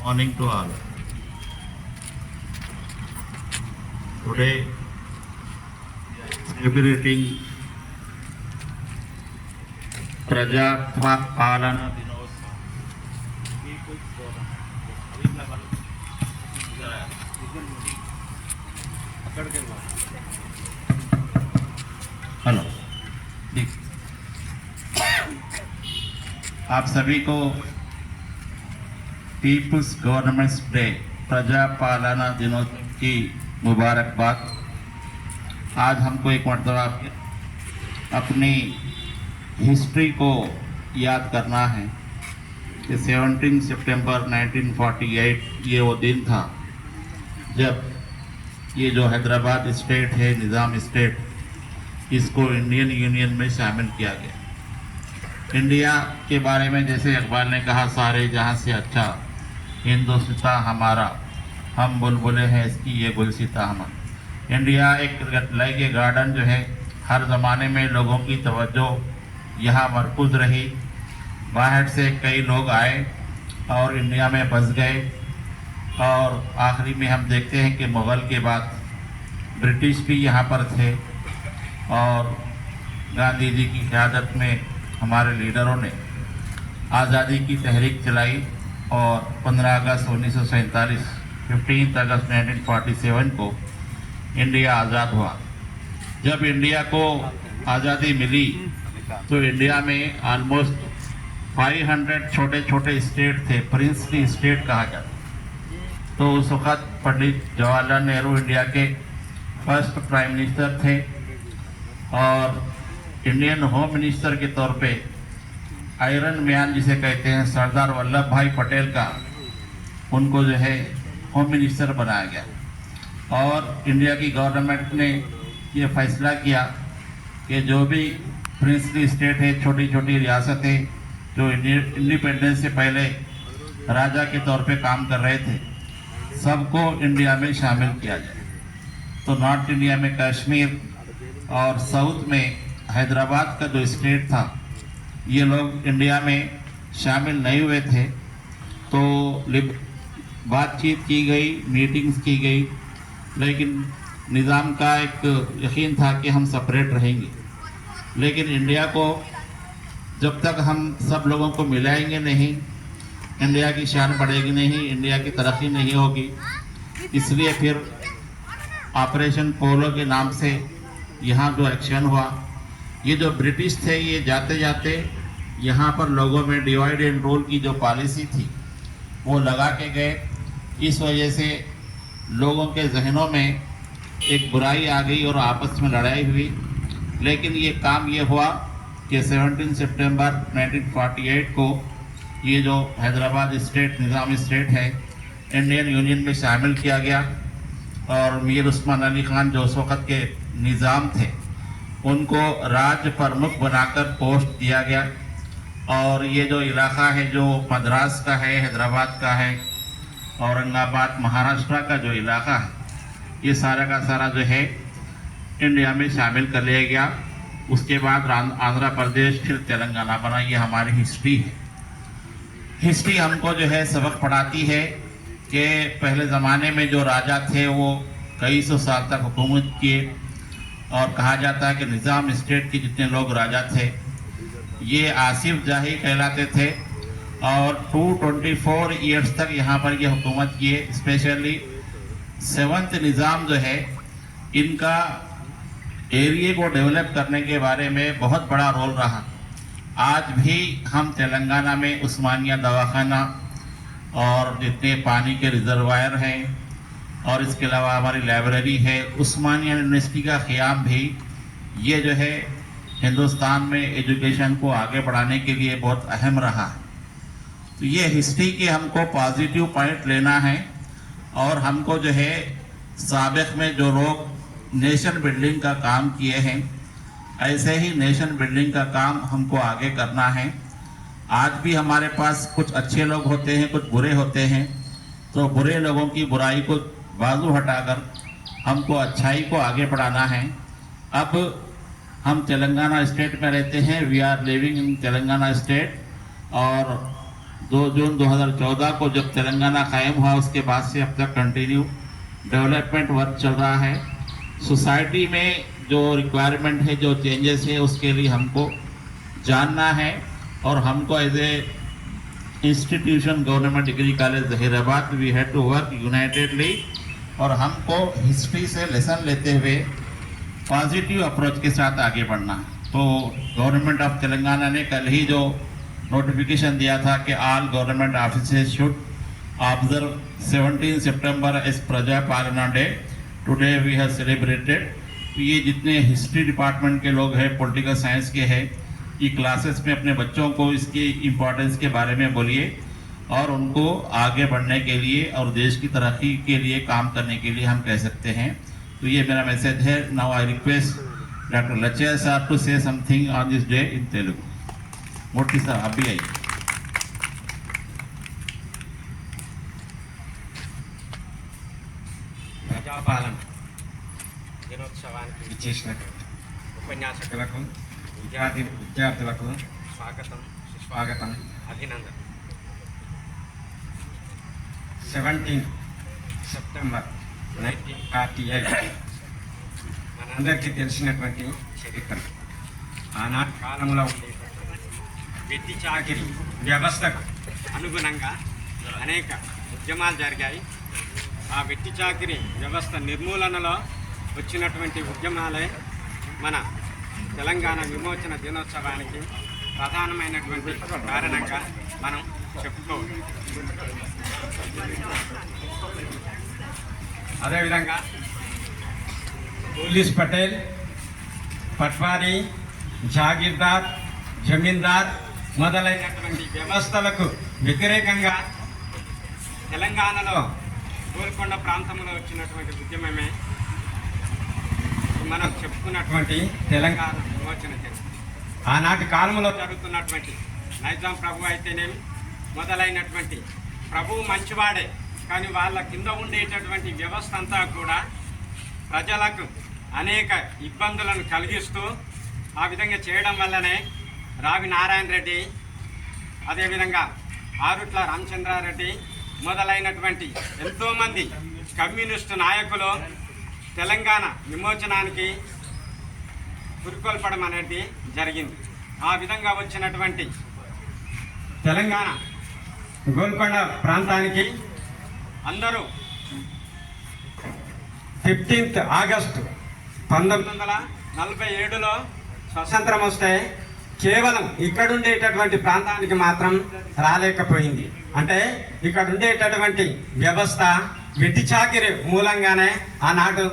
Morning to all. Today, celebrating Prajapalana hello, आप सभी को पीपुल्स गवर्नमेंट्स डे प्रजापालना दिनों की मुबारकबाद। आज हमको एक मरतबा अपनी हिस्ट्री को याद करना है कि 17 सितंबर 1948 ये वो दिन था जब ये जो हैदराबाद स्टेट है, निज़ाम स्टेट, इसको इंडियन यूनियन में शामिल किया गया। इंडिया के बारे में जैसे इकबाल ने कहा, सारे जहाँ से अच्छा हिंदुस्तां हमारा, हम बुलबुलें हैं इसकी ये गुलसिता हमारा। इंडिया एक लाइक ए गार्डन जो है, हर ज़माने में लोगों की तवज्जो यहाँ मरकूज़ रही। बाहर से कई लोग आए और इंडिया में बस गए और आखिरी में हम देखते हैं कि मुग़ल के बाद ब्रिटिश भी यहाँ पर थे और गांधी जी की क़यादत में हमारे लीडरों ने आज़ादी की तहरीक चलाई और 15 अगस्त 1947 15 अगस्त 1947 को इंडिया आज़ाद हुआ। जब इंडिया को आज़ादी मिली तो इंडिया में ऑलमोस्ट 500 छोटे छोटे स्टेट थे, प्रिंसली स्टेट कहा जाता। तो उस वक़्त पंडित जवाहरलाल नेहरू इंडिया के फर्स्ट प्राइम मिनिस्टर थे और इंडियन होम मिनिस्टर के तौर पे आयरन मैन जिसे कहते हैं सरदार वल्लभ भाई पटेल का, उनको जो है होम मिनिस्टर बनाया गया। और इंडिया की गवर्नमेंट ने ये फैसला किया कि जो भी प्रिंसली स्टेट है, छोटी छोटी रियासतें जो इंडिपेंडेंस से पहले राजा के तौर पे काम कर रहे थे, सबको इंडिया में शामिल किया जाए। तो नॉर्थ इंडिया में कश्मीर और साउथ में हैदराबाद का जो स्टेट था, ये लोग इंडिया में शामिल नहीं हुए थे। तो बातचीत की गई, मीटिंग्स की गई, लेकिन निज़ाम का एक यकीन था कि हम सेपरेट रहेंगे। लेकिन इंडिया को जब तक हम सब लोगों को मिलाएंगे नहीं, इंडिया की शान बढ़ेगी नहीं, इंडिया की तरक्की नहीं होगी। इसलिए फिर ऑपरेशन पोलो के नाम से यहाँ जो एक्शन हुआ, ये जो ब्रिटिश थे ये जाते जाते यहाँ पर लोगों में डिवाइड एंड रूल की जो पॉलिसी थी वो लगा के गए। इस वजह से लोगों के जहनों में एक बुराई आ गई और आपस में लड़ाई हुई। लेकिन ये काम ये हुआ कि 17 सितंबर 1948 को ये जो हैदराबाद स्टेट, निज़ाम स्टेट है, इंडियन यूनियन में शामिल किया गया और मीर उस्मान अली खान जो उस वक़्त के निज़ाम थे, उनको राज्य प्रमुख बनाकर पोस्ट दिया गया। और ये जो इलाका है जो मद्रास का है, हैदराबाद का है, औरंगाबाद महाराष्ट्र का जो इलाका है, ये सारा का सारा जो है इंडिया में शामिल कर लिया गया। उसके बाद आंध्र प्रदेश, फिर तेलंगाना बना। ये हमारी हिस्ट्री है। हिस्ट्री हमको जो है सबक पढ़ाती है कि पहले ज़माने में जो राजा थे वो कई सौ साल तक हुकूमत किए और कहा जाता है कि निज़ाम स्टेट के जितने लोग राजा थे ये आसिफ जाही कहलाते थे और 224 ईयर्स तक यहाँ पर ये हुकूमत किए। स्पेशली 7th निज़ाम जो है, इनका एरिया को डेवलप करने के बारे में बहुत बड़ा रोल रहा। आज भी हम तेलंगाना में उस्मानिया दवाखाना और जितने पानी के रिजर्वायर हैं और इसके अलावा हमारी लाइब्रेरी है, उस्मानिया यूनिवर्सिटी का क़याम भी, ये जो है हिंदुस्तान में एजुकेशन को आगे बढ़ाने के लिए बहुत अहम रहा है। तो ये हिस्ट्री के हमको पॉजिटिव पॉइंट लेना है और हमको जो है साबिक़ में जो लोग नेशन बिल्डिंग का काम किए हैं ऐसे ही नेशन बिल्डिंग का काम हमको आगे करना है। आज भी हमारे पास कुछ अच्छे लोग होते हैं, कुछ बुरे होते हैं, तो बुरे लोगों की बुराई को बाजू हटाकर हमको अच्छाई को आगे बढ़ाना है। अब हम तेलंगाना स्टेट में रहते हैं, we are living in Telangana state, और 2 जून 2014 को जब तेलंगाना कायम हुआ उसके बाद से अब तक कंटिन्यू डेवलपमेंट वर्क चल रहा है। सोसाइटी में जो रिक्वायरमेंट है, जो चेंजेस है, उसके लिए हमको जानना है और हमको as a institution government degree college Zaheerabad we had to work unitedly, और हमको हिस्ट्री से लेसन लेते हुए पॉजिटिव अप्रोच के साथ आगे बढ़ना। तो गवर्नमेंट ऑफ तेलंगाना ने कल ही जो नोटिफिकेशन दिया था कि all government offices should observe 17 सितंबर as Praja Palana day, today we have celebrated. ये जितने हिस्ट्री डिपार्टमेंट के लोग हैं, पॉलिटिकल साइंस के हैं, ये क्लासेस में अपने बच्चों को इसकी इम्पोर्टेंस के बारे में बोलिए और उनको आगे बढ़ने के लिए और देश की तरक्की के लिए काम करने के लिए हम कह सकते हैं। तो ये मेरा मैसेज है। Now I request doctor Lachaiah साहब to say something on this day in Telugu. Murthy साहब आप भी आइए। ప్రజాపాలన దినోత్సవానికి ఇచ్చేసినటువంటి ఉపన్యాసకులకు విద్యార్థులకు స్వాగతం, సుస్వాగతం, అభినందన. 17 సెప్టెంబర్ 1948 మనందరికీ తెలిసినటువంటి చరిత్ర. ఆనాటి కాలంలో ఉండేటటువంటి వెట్టి చాకిరి వ్యవస్థకు అనుగుణంగా అనేక ఉద్యమాలు జరిగాయి. ఆ వెట్టి చాకిరి వ్యవస్థ నిర్మూలనలో వచ్చినటువంటి ఉద్యమాలే మన తెలంగాణ విమోచన దినోత్సవానికి ప్రధానమైనటువంటి కారణంగా మనం చెప్పుకోవచ్చు. అదేవిధంగా పోలీస్ పటేల్, పట్వారీ, జాగీర్దార్, జమీందార్ మొదలైనటువంటి వ్యవస్థలకు వ్యతిరేకంగా తెలంగాణలో గోల్కొండ ప్రాంతంలో వచ్చినటువంటి ఉద్యమమే మనం చెప్పుకున్నటువంటి తెలంగాణ విమోచన చరిత్ర. ఆనాటి కాలంలో జరుగుతున్నటువంటి నైజాం ప్రభు అయితేనేమి మొదలైనటువంటి ప్రభువు మంచివాడే, కానీ వాళ్ళ కింద ఉండేటటువంటి వ్యవస్థ అంతా కూడా ప్రజలకు అనేక ఇబ్బందులను కలిగిస్తూ ఆ విధంగా చేయడం వల్లనే రావి నారాయణ రెడ్డి, అదేవిధంగా ఆరుట్ల రామచంద్రారెడ్డి మొదలైనటువంటి ఎంతోమంది కమ్యూనిస్టు నాయకులు తెలంగాణ విమోచనానికి పురికొల్పడం అనేది జరిగింది. ఆ విధంగా వచ్చినటువంటి తెలంగాణ గోల్కొండ ప్రాంతానికి అందరూ 15 ఆగస్టు 1947లో స్వతంత్రం వస్తే కేవలం ఇక్కడ ఉండేటటువంటి ప్రాంతానికి మాత్రం రాలేకపోయింది. అంటే ఇక్కడ ఉండేటటువంటి వ్యవస్థ వెట్టి చాకిరి మూలంగానే ఆనాడు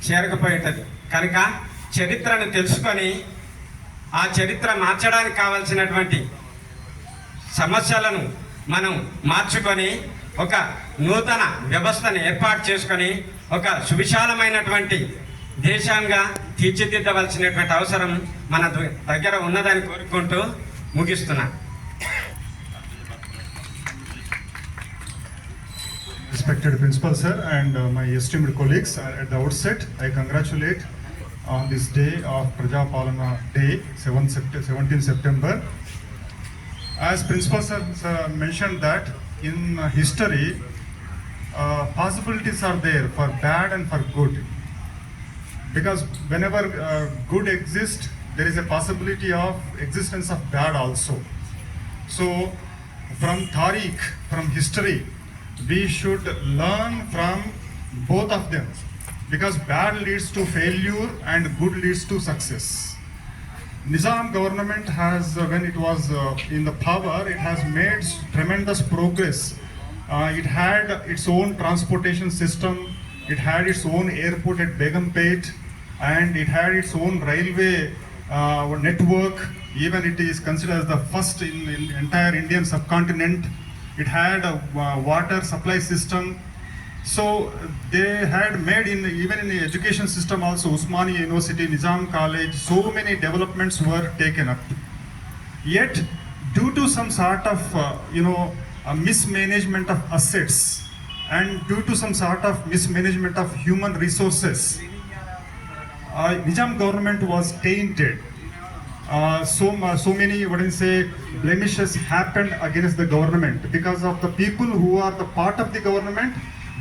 చేరకపోయేటది. కనుక చరిత్రను తెలుసుకొని ఆ చరిత్ర మార్చడానికి కావాల్సినటువంటి సమస్యలను మనం మార్చుకొని ఒక నూతన వ్యవస్థను ఏర్పాటు చేసుకొని ఒక సువిశాలమైనటువంటి దేశంగా తీర్చిదిద్దవలసినటువంటి అవసరం మన దగ్గర ఉన్నదని కోరుకుంటూ ముగిస్తున్నా. Respected Principal Sir and my esteemed colleagues, at the outset I congratulate on this day of Praja Palana Day, 17 September. As Principal Sir mentioned that in history possibilities are there for bad and for good, because whenever good exists there is a possibility of existence of bad also. So from Tariq, from history, we should learn from both of them, because bad leads to failure and good leads to success. Nizam government has, when it was in the power, it has made tremendous progress. It had its own transportation system, it had its own airport at Begumpet, and it had its own railway network. Even it is considered as the first in entire Indian subcontinent. It had a water supply system, So they had made even in the education system also, Usmania University, Nizam College, so many developments were taken up. Yet, due to some sort of a mismanagement of assets and due to some sort of mismanagement of human resources, Nizam government was tainted. So many, what do you say, blemishes happened against the government because of the people who are the part of the government.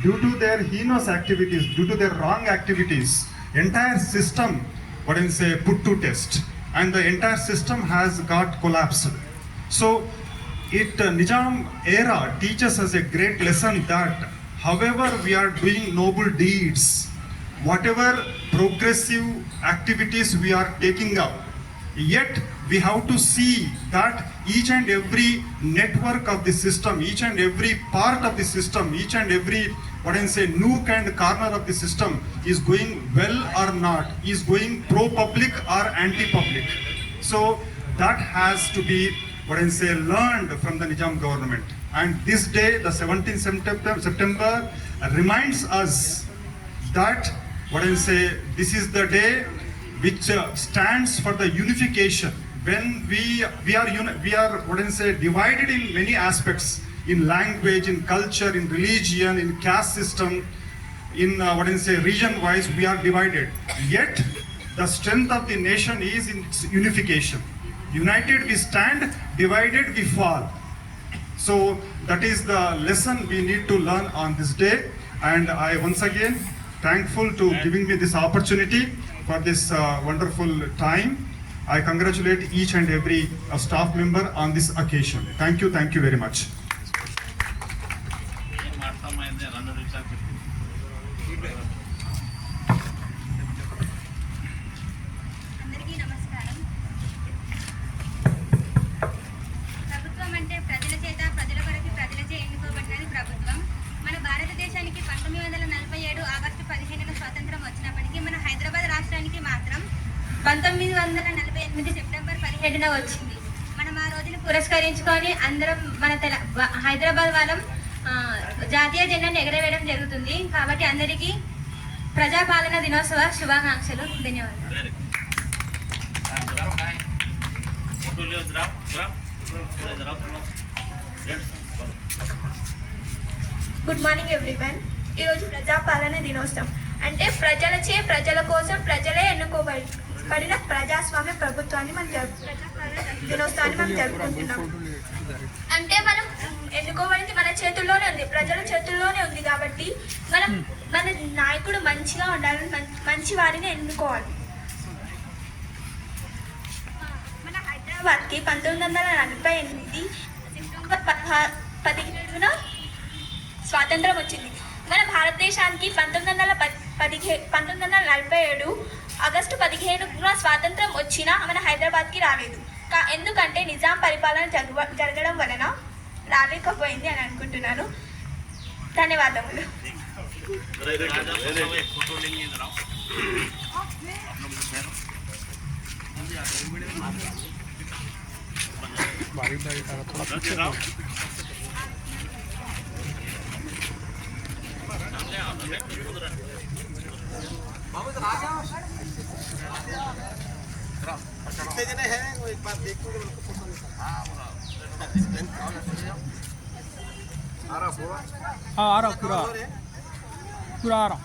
Due to their heinous activities, due to their wrong activities, entire system, what do you say, put to test, and the entire system has got collapsed. So, Nizam era teaches us a great lesson that, however we are doing noble deeds, whatever progressive activities we are taking up, yet we have to see that each and every network of the system, each and every part of the system, each and every, what I say, nook and corner of the system is going well or not, is going pro-public or anti-public. So that has to be, what I say, learned from the Nizam government. And this day, the 17th September, reminds us that, what I say, this is the day which stands for the unification. When we are what I say, divided in many aspects, in language, in culture, in religion, in caste system, in what I say, region wise, we are divided. Yet the strength of the nation is in its unification. United we stand, divided we fall. So that is the lesson we need to learn on this day. And I once again thankful to giving me this opportunity for this wonderful time. I congratulate each and every staff member on this occasion. Thank you very much. అందరికీ నమస్కారం. ప్రభుత్వం అంటే ప్రజల చేత, ప్రజల కొరకు, ప్రజలచే ఎన్నుకోబడినది ప్రభుత్వం. మన భారతదేశానికి 1947 ఆగస్టు 15న స్వాతంత్రం వచ్చినప్పటికీ మన హైదరాబాద్ రాష్ట్రానికి మాత్రం 1948 సెప్టెంబర్ 17న వచ్చింది. మనం ఆ రోజును పురస్కరించుకొని అందరం మన హైదరాబాద్ వాళ్ళం జాతీయ జెండాను ఎగరవేయడం జరుగుతుంది. కాబట్టి అందరికీ ప్రజాపాలన దినోత్సవ శుభాకాంక్షలు. ధన్యవాదాలు. Good morning everyone. ఈరోజు ప్రజాపాలన దినోత్సవం అంటే ప్రజలచే, ప్రజల కోసం, ప్రజలే ఎన్నుకోబడిన ప్రజాస్వామ్య ప్రభుత్వాన్ని మనం దినోత్సవాన్ని మనం జరుపుకుంటున్నాం. అంటే మనం ఎన్నుకోబడింది మన చేతుల్లోనే ఉంది, ప్రజల చేతుల్లోనే ఉంది. కాబట్టి మనం మన నాయకుడు మంచిగా ఉండాలని మంచి వారిని ఎన్నుకోవాలి. మన హైదరాబాద్కి 1948 సెప్టెంబర్ 17న స్వాతంత్రం వచ్చింది. మన భారతదేశానికి 1947 ఆగస్టు 15న స్వాతంత్రం వచ్చినా మన హైదరాబాద్కి రాలేదు. ఎందుకంటే నిజాం పరిపాలన జరగడం వలన రాలేకపోయింది అని అనుకుంటున్నాను. ధన్యవాదములు. कितने जने हैं वो एक बार देखो तो उनको पसंद हाँ आ रहा पूरा आ रहा.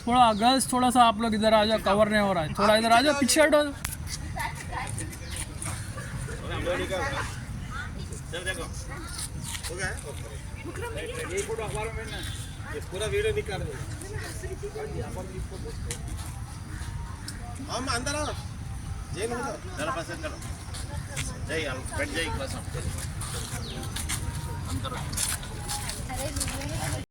थोड़ा गर्ल्स थोड़ा सा आप लोग इधर आ जाओ, कवर नहीं हो रहा है. थोड़ा इधर आ जाओ, पीछे हटो. हो गया ये फोटो अखबार में ना, ये पूरा वीडियो निकाल दो. हम अंदर आओ, जय हो जाओ, जरा पसंद करो. जय बैठ जाइए.